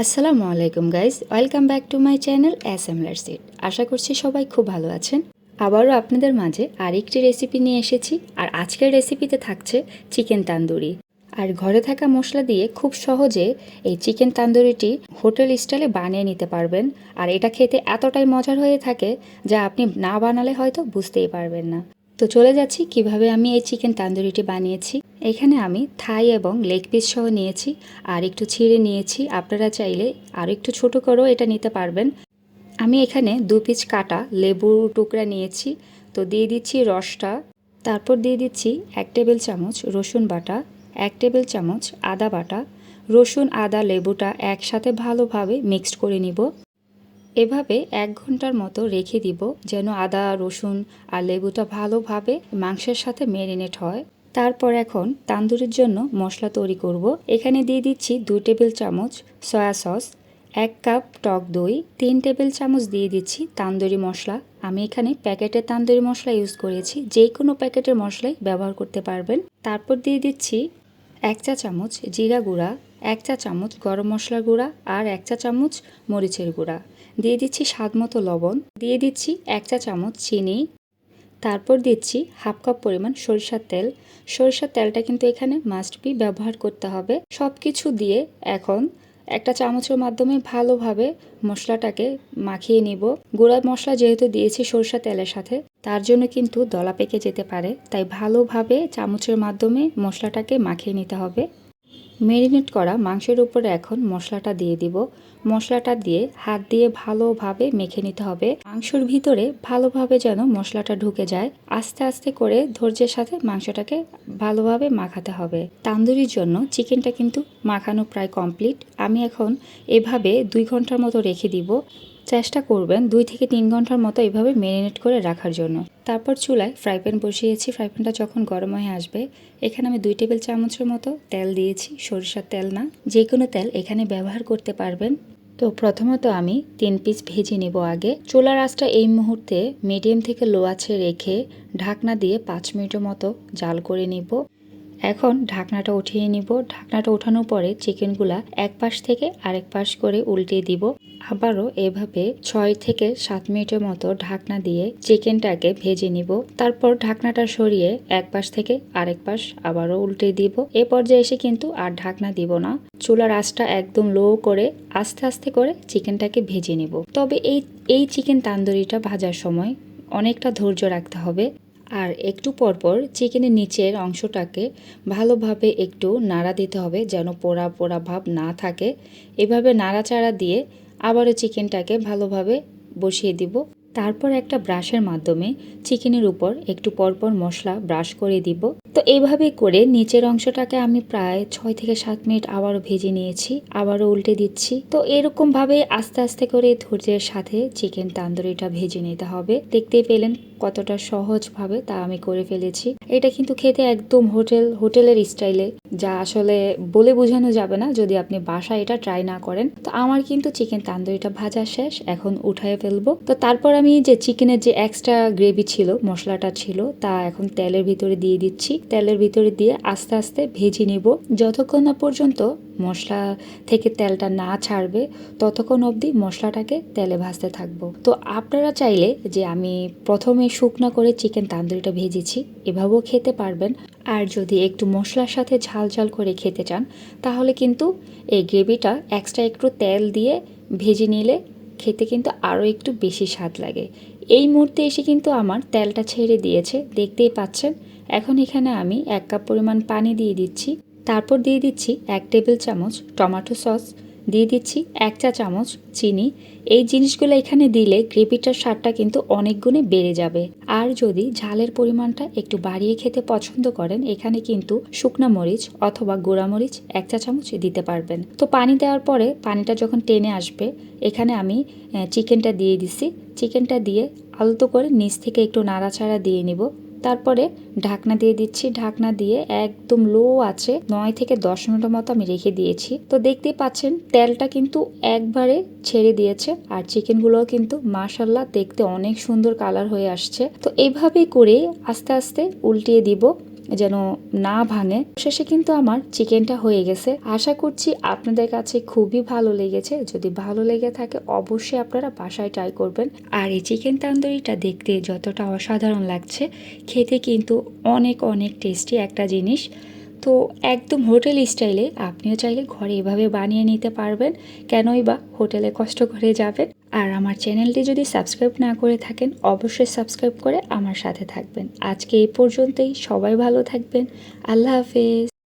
আসসালামু আলাইকুম guys, welcome back to my channel assembler seat. আশা করছি সবাই খুব ভালো আছেন। আবারও আপনাদের মাঝে আরেকটি রেসিপি নিয়ে এসেছি। আর আজকের রেসিপিতে থাকছে চিকেন তান্দুরি। আর ঘরে থাকা মশলা দিয়ে খুব সহজে এই চিকেন তান্দুরিটি হোটেল স্টাইলে বানিয়ে নিতে পারবেন। আর এটা খেতে এতটাই মজার হয়ে থাকে যা আপনি না বানালে হয়তো বুঝতেই পারবেন না। তো চলে যাচ্ছি কিভাবে আমি এই চিকেন তান্দুরিটি বানিয়েছি। এখানে আমি থাই এবং লেগ পিস সহ নিয়েছি, আর একটু ছিঁড়ে নিয়েছি। আপনারা চাইলে আর একটু ছোট করেও এটা নিতে পারবেন। আমি এখানে 2 পিস কাটা লেবুর টুকরা নিয়েছি। তো দিয়ে দিচ্ছি রসটা। তারপর দিয়ে দিচ্ছি 1 টেবিল চামচ রসুন বাটা, 1 টেবিল চামচ আদা বাটা। রসুন, আদা, লেবুটা একসাথে ভালোভাবে মিক্সড করে নিব। এভাবে 1 ঘন্টার মতো রেখে দিব, যেন আদা, রসুন আর লেবুটা ভালোভাবে মাংসের সাথে ম্যারিনেট হয়। তারপর এখন তান্দুরির জন্য মশলা তৈরি করব। এখানে দিয়ে দিচ্ছি 2 টেবিল চামচ সয়া সস, 1 কাপ টক দই, 3 টেবিল চামচ দিয়ে দিচ্ছি তান্দুরি মশলা। আমি এখানে প্যাকেটের তান্দুরি মশলা ইউজ করেছি, যে কোনো প্যাকেটের মশলাই ব্যবহার করতে পারবেন। তারপর দিয়ে দিচ্ছি 1 চা চামচ জিরা গুঁড়া, 1 চা চামচ গরম মশলার গুঁড়া আর 1 চা চামচ মরিচের গুঁড়া। দিয়ে দিচ্ছি স্বাদ মতো লবণ, দিয়ে দিচ্ছি 1 চা চামচ চিনি। তারপর দিচ্ছি হাফ কাপ পরিমাণ সরিষার তেল। সরিষার তেলটা কিন্তু এখানে মাস্ট বি ব্যবহার করতে হবে। সব কিছু দিয়ে এখন একটা চামচের মাধ্যমে ভালোভাবে মশলাটাকে মাখিয়ে নিব। গুঁড়া মশলা যেহেতু দিয়েছি সরিষা তেলের সাথে, তার জন্য কিন্তু দলা পেকে যেতে পারে, তাই ভালোভাবে চামচের মাধ্যমে মশলাটাকে মাখিয়ে নিতে হবে। ম্যারিনেট করা মাংসের উপরে এখন মশলাটা দিয়ে দিব। মশলাটা দিয়ে হাত দিয়ে ভালোভাবে মেখে নিতে হবে। মাংসের ভিতরে ভালোভাবে যেন মশলাটা ঢুকে যায়। আস্তে আস্তে করে ধৈর্যের সাথে মাংসটাকে ভালোভাবে মাখাতে হবে। তান্দুরির জন্য চিকেনটা কিন্তু মাখানো প্রায় কমপ্লিট। আমি এখন এভাবে 2 ঘন্টার মতো রেখে দিব। চেষ্টা করবেন 2 থেকে 3 ঘন্টার মতো এভাবে ম্যারিনেট করে রাখার জন্য। তারপর চুলায় ফ্রাই প্যান বসিয়েছি। ফ্রাই প্যানটা যখন গরম হয়ে আসবে, এখানে আমি 2 টেবিল চামচের মতো তেল দিয়েছি। সরিষার তেল না, যে কোনো তেল এখানে ব্যবহার করতে পারবেন। তো প্রথমত আমি 3 পিস ভেজে নেব আগে। চুলার আঁচটা এই মুহূর্তে মিডিয়াম থেকে লো আঁচে রেখে ঢাকনা দিয়ে 5 মিনিটের মতো জাল করে নিব। এখন ঢাকনাটা উঠিয়ে নিব। ঢাকনাটা ওঠানোর পরে চিকেনগুলা এক পাশ থেকে আরেক পাশ করে উল্টে দিব। আবারও এভাবে 6 থেকে 7 মিনিটের মতো ঢাকনা দিয়ে চিকেনটাকে ভেজে নিব। তারপর ঢাকনাটা সরিয়ে এক পাশ থেকে আরেক পাশ আবারও উল্টে দিব। এ পর্যায়ে এসে কিন্তু আর ঢাকনা দিব না। চুলার আঁচটা একদম লো করে আস্তে আস্তে করে চিকেনটাকে ভেজে নিব। তবে এই চিকেন তান্দুরিটা ভাজার সময় অনেকটা ধৈর্য রাখতে হবে। আর একটু পরপর চিকেনের নিচের অংশটাকে ভালোভাবে একটু নাড়া দিতে হবে, যেন পোড়া পোড়া ভাব না থাকে। এভাবে নাড়াচাড়া দিয়ে আবারও চিকেনটাকে ভালোভাবে বসিয়ে দিব। তারপর একটা ব্রাশের মাধ্যমে চিকেনের উপর একটু পরপর মশলা ব্রাশ করে দিব। তো এইভাবে করে নিচের অংশটাকে আমি প্রায় 6 থেকে 7 মিনিট আবারও ভেজে নিয়েছি। আবারও উল্টে দিচ্ছি। তো এরকমভাবে আস্তে আস্তে করে ধৈর্যের সাথে চিকেন তান্দুরিটা ভেজে নিতে হবে। দেখতেই পেলেন কতটা সহজভাবে তা আমি করে ফেলেছি। এটা কিন্তু খেতে একদম হোটেলের স্টাইলে, যা আসলে বলে বোঝানো যাবে না যদি আপনি বাসায় এটা ট্রাই না করেন। তো আমার কিন্তু চিকেন তান্দুরিটা ভাজা শেষ, এখন উঠায় ফেলবো। তো তারপর আমি যে চিকেনের যে এক্সট্রা গ্রেভি ছিল, মশলাটা ছিল, তা এখন তেলের ভিতরে দিয়ে দিচ্ছি। তেলের ভিতরে দিয়ে আস্তে আস্তে ভেজে নিব। যতক্ষণ না পর্যন্ত মশলা থেকে তেলটা না ছাড়বে, ততক্ষণ অবধি মশলাটাকে তেলে ভাজতে থাকবো। তো আপনারা চাইলে, যে আমি প্রথমে শুকনা করে চিকেন তান্দুরিটা ভেজেছি, এভাবেও খেতে পারবেন। আর যদি একটু মশলার সাথে ঝাল ঝাল করে খেতে চান, তাহলে কিন্তু এই গ্রেভিটা এক্সট্রা একটু তেল দিয়ে ভেজে নিলে খেতে কিন্তু আরও একটু বেশি স্বাদ লাগে। এই মুহূর্তে এসে কিন্তু আমার তেলটা ছেড়ে দিয়েছে, দেখতেই পাচ্ছেন। এখন এখানে আমি 1 কাপ পরিমাণ পানি দিয়ে দিচ্ছি। তারপর দিয়ে দিচ্ছি 1 টেবিল চামচ টমেটো সস, দিয়ে দিচ্ছি 1 চা চামচ চিনি। এই জিনিসগুলো এখানে দিলে গ্রেভিটার স্বাদটা কিন্তু অনেক গুণে বেড়ে যাবে। আর যদি ঝালের পরিমাণটা একটু বাড়িয়ে খেতে পছন্দ করেন, এখানে কিন্তু শুকনা মরিচ অথবা গুঁড়া মরিচ 1 চা চামচ দিতে পারবেন। তো পানি দেওয়ার পরে পানিটা যখন টেনে আসবে, এখানে আমি চিকেনটা দিয়ে দিচ্ছি। চিকেনটা দিয়ে আলতো করে নিচ থেকে একটু নাড়াচাড়া দিয়ে নিব। তারপরে ঢাকনা দিয়ে দিচ্ছি। ঢাকনা দিয়ে একদম লো আছে 9 থেকে 10 মিনিটের মতো আমি রেখে দিয়েছি। তো দেখতেই পাচ্ছেন তেলটা কিন্তু একবারে ছেড়ে দিয়েছে, আর চিকেনগুলোও কিন্তু মাশাআল্লাহ দেখতে অনেক সুন্দর কালার হয়ে আসছে। তো এইভাবেই করে আস্তে আস্তে উল্টিয়ে দিব। যেন না ভাঙে। শেষে কিন্তু আমার চিকেনটা হয়ে গেছে। আশা করছি আপনাদের কাছে খুবই ভালো লেগেছে। যদি ভালো লেগে থাকে অবশ্যই আপনারা বাসায় ট্রাই করবেন। আর এই চিকেন তান্দুরিটা দেখতে যতটা অসাধারণ লাগছে, খেতে কিন্তু অনেক অনেক টেস্টি একটা জিনিস। তো একদম হোটেল স্টাইলে আপনিও চাইলে ঘরে এভাবে বানিয়ে নিতে পারবেন। কেনই বা হোটেলে কষ্ট করে যাবেন। আর আমার চ্যানেলটি যদি সাবস্ক্রাইব না করে থাকেন অবশ্যই সাবস্ক্রাইব করে আমার সাথে থাকবেন। আজকে এই পর্যন্তই, সবাই ভালো থাকবেন। আল্লাহ হাফেজ।